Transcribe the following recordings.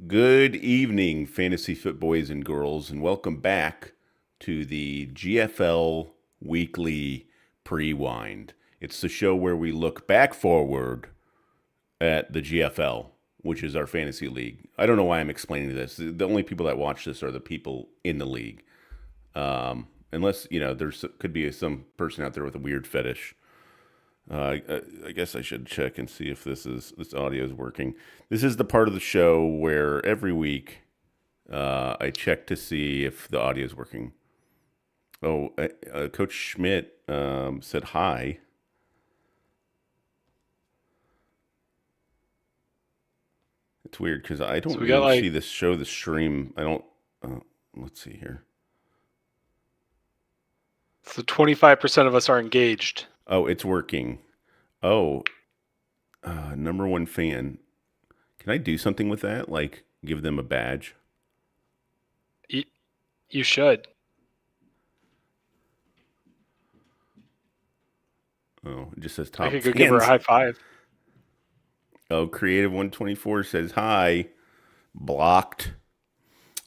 Good evening, fantasy foot boys and girls, and welcome back to the GFL Weekly Pre-Wind. It's the show where we look back forward at the GFL, which is our fantasy league. I don't know why I'm explaining this. The only people that watch this are the people in the league. Unless, there's could be some person out there with a weird fetish. I guess I should check and see if this audio is working. This is the part of the show where every week I check to see if the audio is working. Oh, Coach Schmidt said hi. It's weird because I don't really see this show, the stream. I don't. Let's see here. So 25% of us are engaged. Oh, it's working. Oh, number one fan. Can I do something with that? Like give them a badge? You should. Oh, it just says top I could fans. Give her a high five. Oh, Creative 124 says hi. Blocked.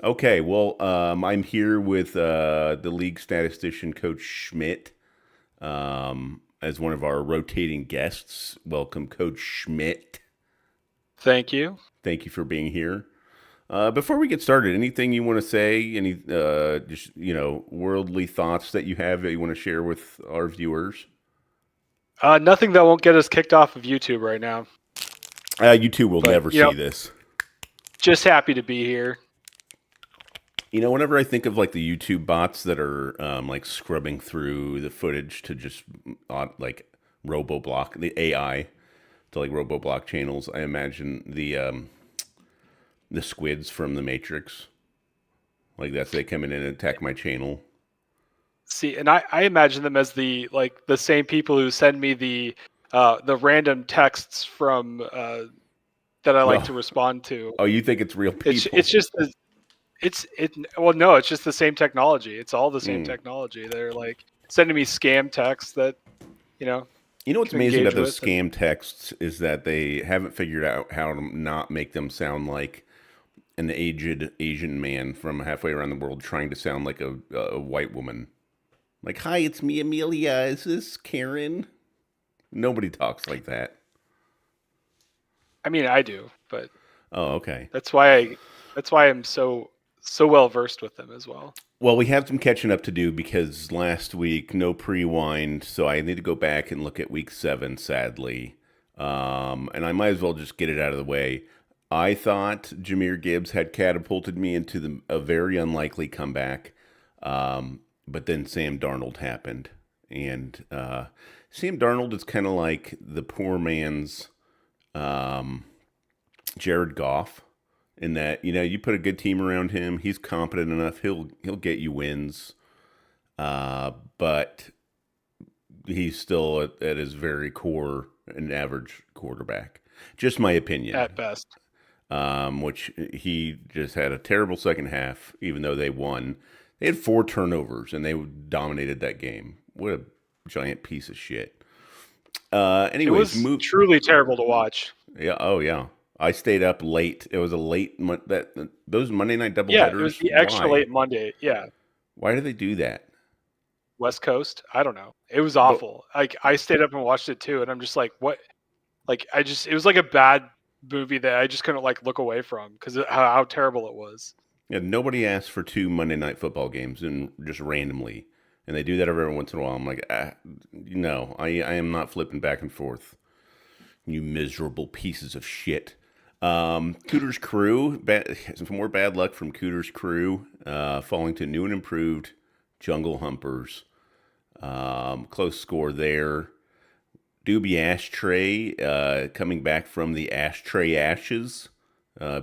Okay, well, I'm here with the league statistician, Coach Schmidt, as one of our rotating guests. Welcome, Coach Schmidt. Thank you. Thank you for being here. Before we get started, anything you want to say? Any just worldly thoughts that you have that you want to share with our viewers? Nothing that won't get us kicked off of YouTube right now. YouTube will never see this. Just happy to be here. Whenever I think of like the YouTube bots that are like scrubbing through the footage to just like RoboBlock, the AI to like RoboBlock channels, I imagine the squids from the Matrix. Like that's they come in and attack my channel. See, and I imagine them as the same people who send me the random texts from that I like to respond to. Oh, you think it's real people? It's just no, it's just the same technology. It's all the same technology. They're like sending me scam texts that You know what's amazing about those scam texts is that they haven't figured out how to not make them sound like an aged Asian man from halfway around the world trying to sound like a white woman. Like, hi, it's me, Amelia. Is this Karen? Nobody talks like that. I mean, I do, but oh, okay. That's why I'm so well versed with them as well. Well, we have some catching up to do because last week no pre-wind, so I need to go back and look at week 7. Sadly, and I might as well just get it out of the way. I thought Jahmyr Gibbs had catapulted me into a very unlikely comeback. But then Sam Darnold happened. And Sam Darnold is kind of like the poor man's Jared Goff in that, you put a good team around him. He's competent enough. He'll get you wins. But he's still at his very core an average quarterback. Just my opinion. At best. Which he just had a terrible second half, even though they won. They had 4 turnovers, and they dominated that game. What a giant piece of shit. Anyways, it was truly terrible to watch. Yeah. Oh, yeah. I stayed up late. It was a late those Monday night doubleheaders. Yeah, it was the extra late Monday. Yeah. Why do they do that? West Coast? I don't know. It was awful. I stayed up and watched it too, and I'm just like, what? It was like a bad movie that I just couldn't look away from because how terrible it was. Yeah, nobody asks for 2 Monday night football games and just randomly, and they do that every once in a while. I'm like, no, I am not flipping back and forth. You miserable pieces of shit. Cooter's Crew, some more bad luck from Cooter's Crew, falling to new and improved Jungle Humpers. Close score there. Doobie Ashtray coming back from the Ashtray Ashes.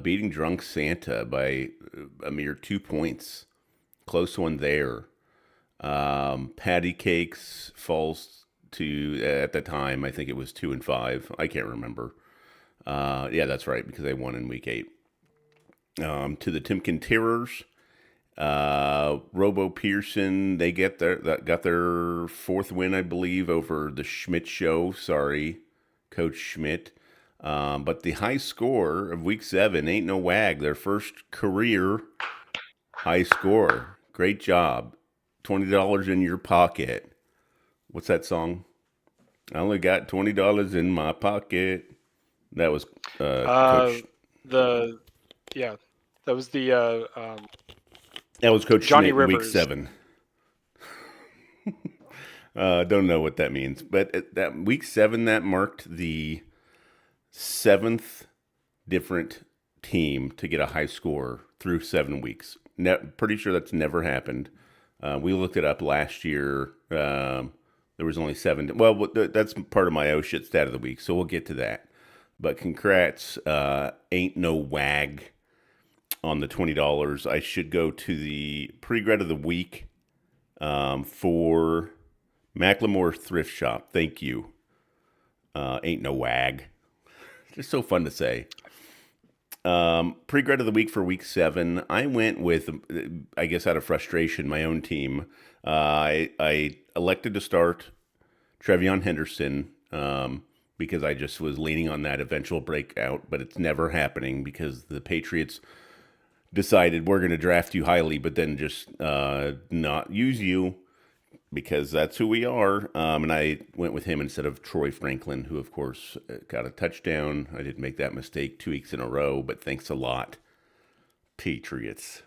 Beating Drunk Santa by a mere 2 points. Close one there. Patty Cakes falls to, at the time, I think it was 2-5. I can't remember. Yeah, that's right, because they won in week 8. To the Timken Terrors. Robo Pearson, they got their 4th win, I believe, over the Schmidt Show. Sorry, Coach Schmidt. But the high score of week 7 ain't no wag. Their first career high score. Great job. $20 in your pocket. What's that song? I only got $20 in my pocket. That was Uh, Coach. the yeah, that was the That was Coach Johnny Schmidt in week Rivers. 7. Don't know what that means, but that week 7 that marked the 7th different team to get a high score through 7 weeks. Pretty sure that's never happened. We looked it up last year. There was only 7. Well, that's part of my oh shit stat of the week, so we'll get to that. But congrats, ain't no wag on the $20. I should go to the pre-grad of the week for Macklemore Thrift Shop. Thank you. Ain't no wag. Just so fun to say. Pre-grad of the week for week 7. I went with, I guess out of frustration, my own team. I elected to start Trevion Henderson because I just was leaning on that eventual breakout, but it's never happening because the Patriots decided we're going to draft you highly, but then just not use you because that's who we are. And I went with him instead of Troy Franklin, who, of course, got a touchdown. I didn't make that mistake 2 weeks in a row, but thanks a lot, Patriots.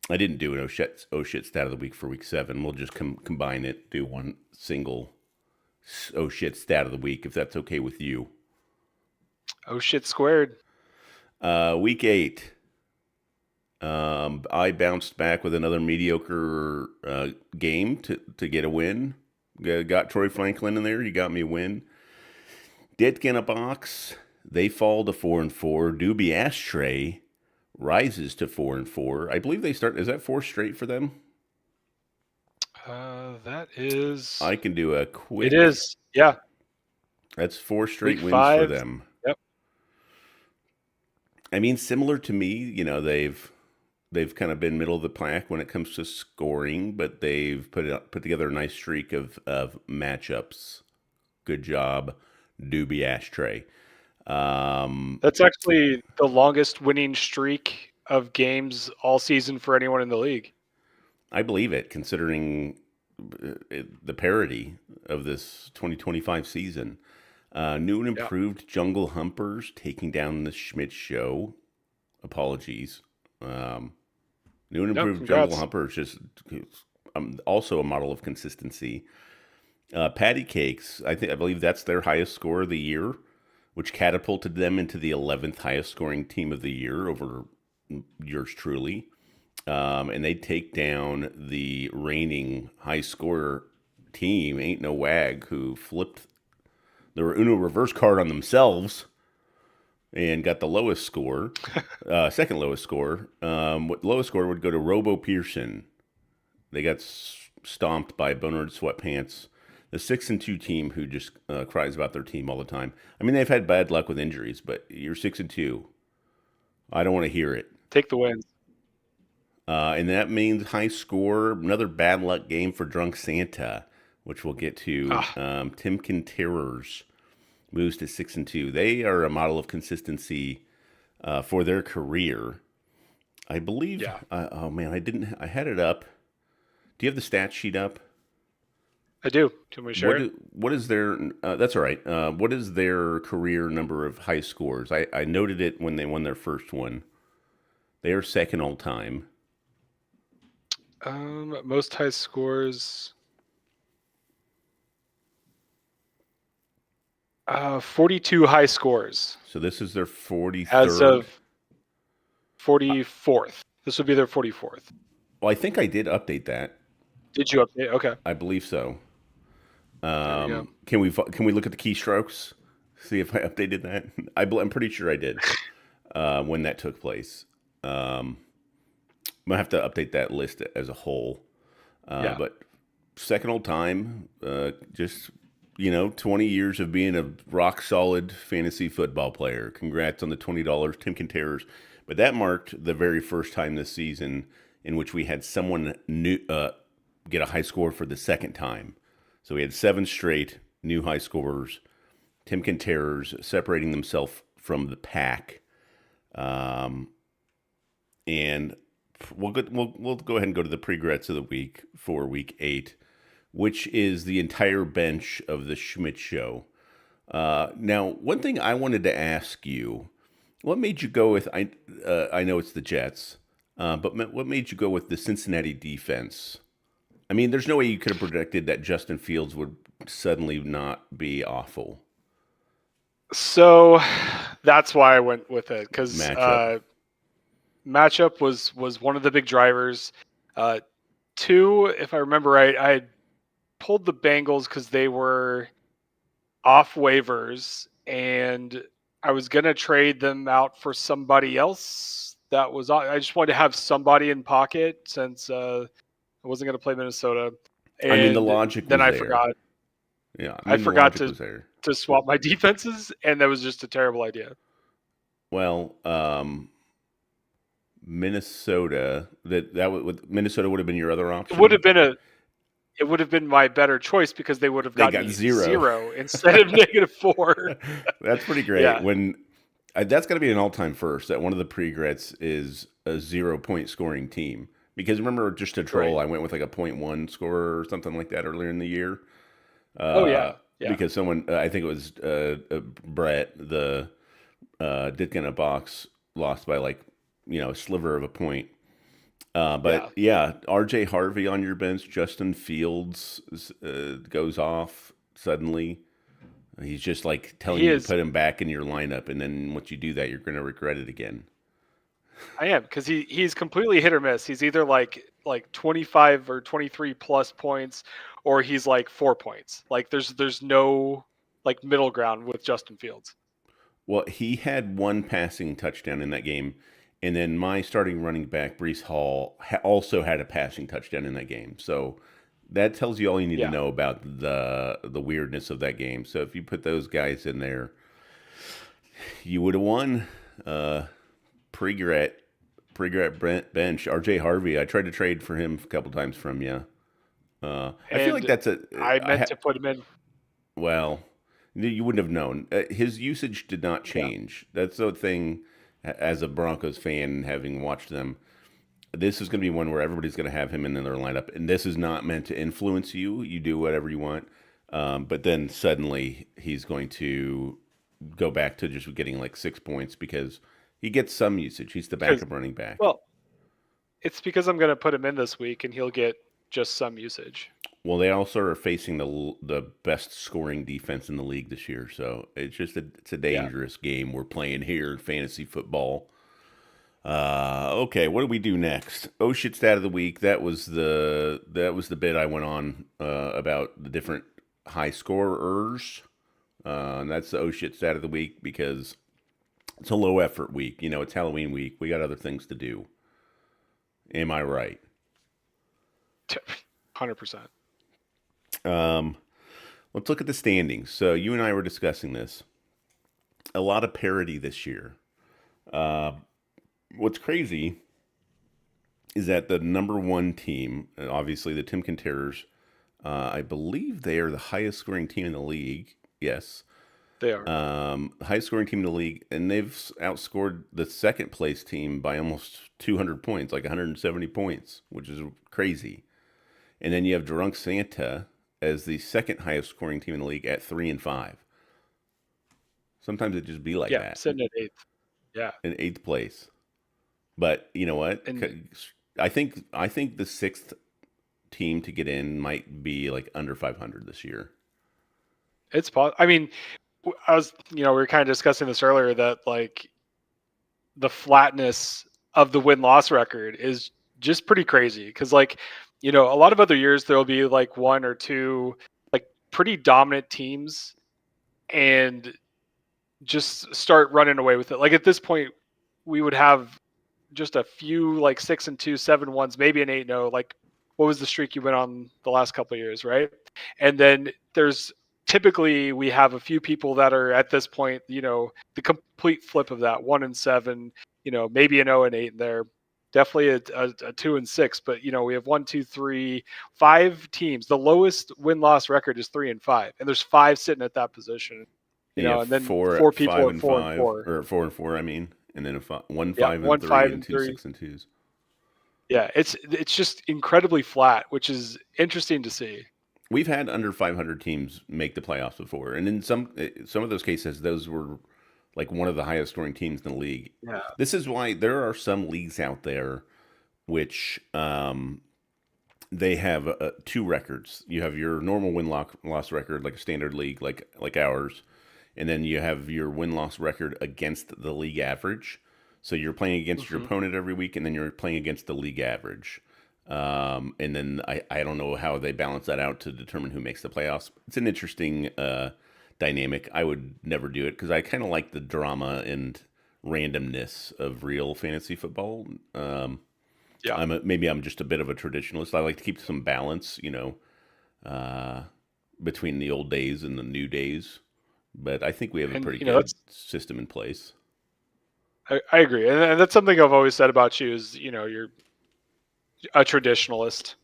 I didn't do an oh shit stat of the week for week 7. We'll just combine it, do one single oh shit stat of the week, if that's okay with you. Oh shit squared. Week 8. I bounced back with another mediocre game to get a win. Got Troy Franklin in there. You got me a win. Dick in a box. They fall to 4-4. Doobie Ashtray rises to 4-4. I believe they start. Is that 4 straight for them? That is. I can do a quick. It is. Yeah. That's 4 straight Week wins 5. for them. Yep. I mean, similar to me, they've kind of been middle of the pack when it comes to scoring, but they've put together a nice streak of matchups. Good job, Doobie Ashtray. That's actually the longest winning streak of games all season for anyone in the league. I believe it, considering the parity of this 2025 season. New and improved Jungle Humpers taking down the Schmidt Show. Apologies. New and improved Jungle Humpers just also a model of consistency. Patty Cakes, I believe that's their highest score of the year, which catapulted them into the 11th highest scoring team of the year over yours truly. And they take down the reigning high scorer team, Ain't No Wag, who flipped the Uno reverse card on themselves and got the lowest score, second lowest score. Lowest score would go to Robo Pearson. They got stomped by Bonard Sweatpants, the 6-2 team who just cries about their team all the time. I mean, they've had bad luck with injuries, but you're 6-2. I don't want to hear it. Take the wins. And that means high score, another bad luck game for Drunk Santa, which we'll get to. Timken Terrors moves to 6-2. They are a model of consistency for their career. I believe. Yeah. Oh man, I had it up. Do you have the stat sheet up? I do. Do you want me to share it? What is their? That's all right. What is their career number of high scores? I noted it when they won their first one. They are second all time. Most high scores. 42 high scores. So this is their 43rd. As of 44th. This would be their 44th. Well, I think I did update that. Did you update? Okay. I believe so. Can we look at the keystrokes? See if I updated that? I'm pretty sure I did when that took place. I'm gonna have to update that list as a whole. But second all time, just 20 years of being a rock solid fantasy football player. Congrats on the $20, Timken Terrors. But that marked the very first time this season in which we had someone new get a high score for the second time. So we had 7 straight new high scorers Timken Terrors separating themselves from the pack. Um, and we'll go ahead and go to the pregrets of the week for week 8, which is the entire bench of the Schmidt Show. Now, one thing I wanted to ask you, what made you go with, I know it's the Jets, but what made you go with the Cincinnati defense? I mean, there's no way you could have predicted that Justin Fields would suddenly not be awful. So that's why I went with it, because Matchup. matchup was one of the big drivers. 2, if I remember right, I had pulled the Bengals because they were off waivers, and I was gonna trade them out for somebody else. I just wanted to have somebody in pocket since I wasn't gonna play Minnesota, I mean, the and logic then was I there. forgot. Yeah, I I mean, the forgot logic was there. to swap my defenses, and that was just a terrible idea. Well, Minnesota, Minnesota would have been your other It would option. have been a it would have been my better choice because they would have They gotten got me 0. 0 instead of -4. That's pretty great. Yeah, When that's got to be an all-time first. That one of the pregrets is a 0-point scoring team. Because remember, just to troll, right. I went with like a .1 score or something like that earlier in the year. Oh Uh, yeah, yeah, because someone, I think it was Brett, the Dick in a Box, lost by like a sliver of a point. yeah. But yeah, R.J. Harvey on your bench, Justin Fields goes off suddenly. He's just like telling He you to is. put him back in your lineup, and then once you do that, you're going to regret it again. I am, because he's completely hit or miss. He's either like 25 or 23 plus points, or he's like 4 points. Like there's no like middle ground with Justin Fields. Well, he had one passing touchdown in that game, and then my starting running back, Brees Hall, also had a passing touchdown in that game. So that tells you all you need to Yeah, know about the weirdness of that game. So if you put those guys in there, you would have won. Pre-gret, bench. R.J. Harvey. I tried to trade for him a couple times from you. I feel like and that's a. I I meant to put him in. well, you wouldn't have known. His usage did not Yeah, change. That's the thing. As a Broncos fan, having watched them, this is going to be one where everybody's going to have him in their lineup, and this is not meant to influence you. You do whatever you want, but then suddenly he's going to go back to just getting like 6 points because he gets some usage. He's the because backup running back. well, it's because I'm gonna put him in this week, and he'll get just some usage. Well, they also are facing the best scoring defense in the league this year, so it's a Yeah. dangerous game we're playing here in fantasy football. Okay, what do we do next? Oh shit, stat of the week. That was the bit I went on about the different high scorers. And that's the oh shit stat of the week because it's a low effort week. It's Halloween week. We got other things to do. Am I right? 100%. Um, let's look at the standings. So you and I were discussing this. A lot of parity this year. Uh, what's crazy is that the number one team, obviously the Timken Terrors, I believe they are the highest scoring team in the league. Yes. They are. Highest scoring team in the league, and they've outscored the second place team by almost 200 points, like 170 points, which is crazy. And then you have Drunk Santa as the second highest scoring team in the league at 3-5. Sometimes it just be like Yeah, that sitting at 8th. Yeah, in eighth place. But you know what? and I think the sixth team to get in might be like under 500 this year. it's I mean, we were kind of discussing this earlier, that like the flatness of the win-loss record is just pretty crazy, because like, a lot of other years there'll be like one or two like pretty dominant teams and just start running away with it. Like at this point, we would have just a few like 6-2, 7-1s, maybe an 8-0. Like, what was the streak you went on the last couple of years, right? And then there's typically we have a few people that are at this point, the complete flip of that, 1-7, maybe an 0-8 in there. Definitely a 2-6, but we have 1, 2, 3, 5 teams. The lowest win-loss record is 3-5, and there's 5 sitting at that position. Yeah, and then four, four people five, at and 4 and 4. five, or 4 and 4. I mean, and then one, Yeah, 5 and 3, 1-5 and and two 3. 6 and 2s. Yeah, it's just incredibly flat, which is interesting to see. We've had under 500 teams make the playoffs before, and in some of those cases, those were like one of the highest scoring teams in the league. Yeah. This is why there are some leagues out there which they have two records. You have your normal win loss record, like a standard league, like ours, and then you have your win loss record against the league average. So you're playing against your Hmm. opponent every week, and then you're playing against the league average. And then I don't know how they balance that out to determine who makes the playoffs. It's an interesting dynamic. I would never do it because I kind of like the drama and randomness of real fantasy football. Yeah. Maybe I'm just a bit of a traditionalist. I like to keep some balance, uh, between the old days and the new days. But I think we have a And pretty good that's system in place. I agree, and that's something I've always said about you is you're a traditionalist.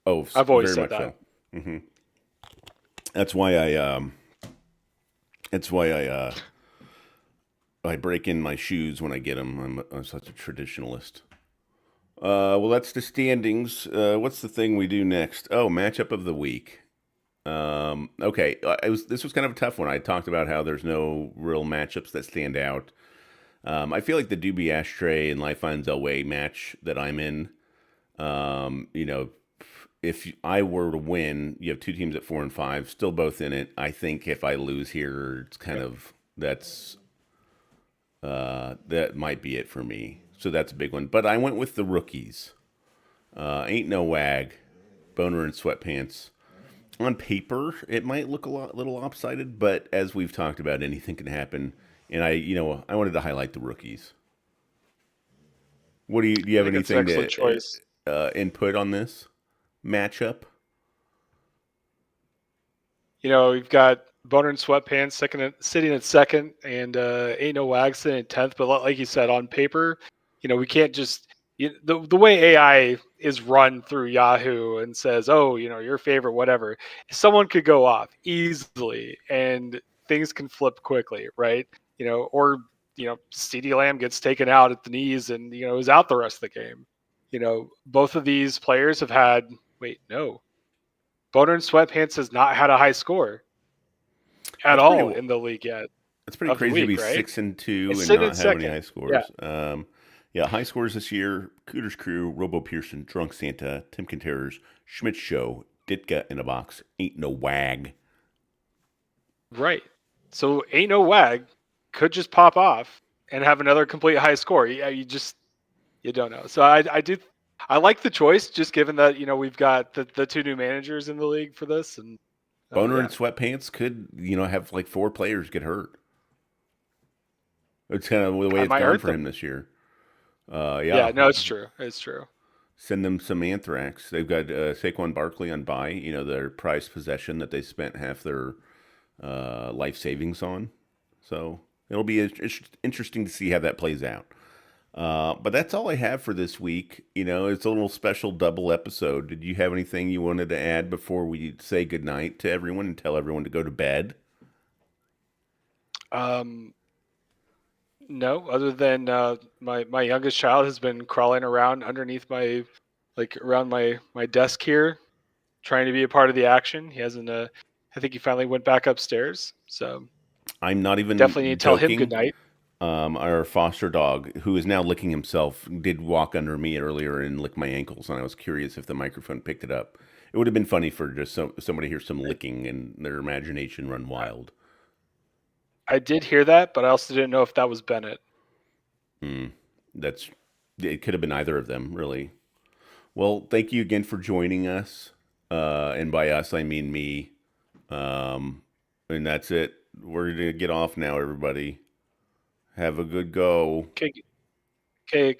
Oh, I've always very said much that. so. Hmm. That's why I. That's why I break in my shoes when I get them. I'm such a traditionalist. Well, that's the standings. What's the thing we do next? Oh, matchup of the week. Okay, this was kind of a tough one. I talked about how there's no real matchups that stand out. I feel like the Doobie Ashtray and Life Finds Elway match that I'm in. Um, you know, if I were to win, you have two teams at 4 and 5, still both in it. I think if I lose here, it's kind of that might be it for me. So that's a big one. But I went with the rookies. Ain't no wag, boner and sweatpants. On paper, it might look little lopsided, but as we've talked about, anything can happen. And I wanted to highlight the rookies. Do you I have think it's an anything excellent to choice. input on this matchup? We've got Boner and Sweatpants sitting at second, and Ain't No Wag sitting at 10th. But like you said, on paper, we can't just the way AI is run through Yahoo and says, "Oh, your favorite, whatever." Someone could go off easily, and things can flip quickly, right? Or CeeDee Lamb gets taken out at the knees and is out the rest of the game. Both of these players have had. Wait, no. Boner and Sweatpants has not had a high score at That's pretty. all in the league yet It's pretty of the crazy to week, be right? 6-2 It's and sitting not in have any second. high Yeah, scores. Yeah, high scores this year: Cooters Crew, Robo Pearson, Drunk Santa, Tim Conterrors, Schmidt Show, Ditka in a box, Ain't No Wag. right. So Ain't No Wag could just pop off and have another complete high score. Yeah, you don't know. So I like the choice just given that we've got the two new managers in the league for this, and Boner and yeah, Sweatpants could have like 4 players get hurt. It's kind of the way I it's might gone hurt for him them. this year. Yeah, Yeah, no, it's true. It's true. send them some anthrax. They've got Saquon Barkley on bye. Their prized possession that they spent half their life savings on. So it'll be interesting to see how that plays out. But that's all I have for this week. It's a little special double episode. Did you have anything you wanted to add before we say goodnight to everyone and tell everyone to go to bed? Um, No, other than my youngest child has been crawling around underneath around my desk here, trying to be a part of the action. He hasn't. I think he finally went back upstairs. So I'm not definitely even need to tell him joking. goodnight. Our foster dog, who is now licking himself, did walk under me earlier and lick my ankles, and I was curious if the microphone picked it up. It would have been funny for just somebody to hear some licking and their imagination run wild. I did hear that, but I also didn't know if that was Bennett. Hmm. That's it. Could have been either of them, really. Well, thank you again for joining us. And by us, I mean me. And that's it. We're going to get off now, everybody. Have a good go. Okay, okay,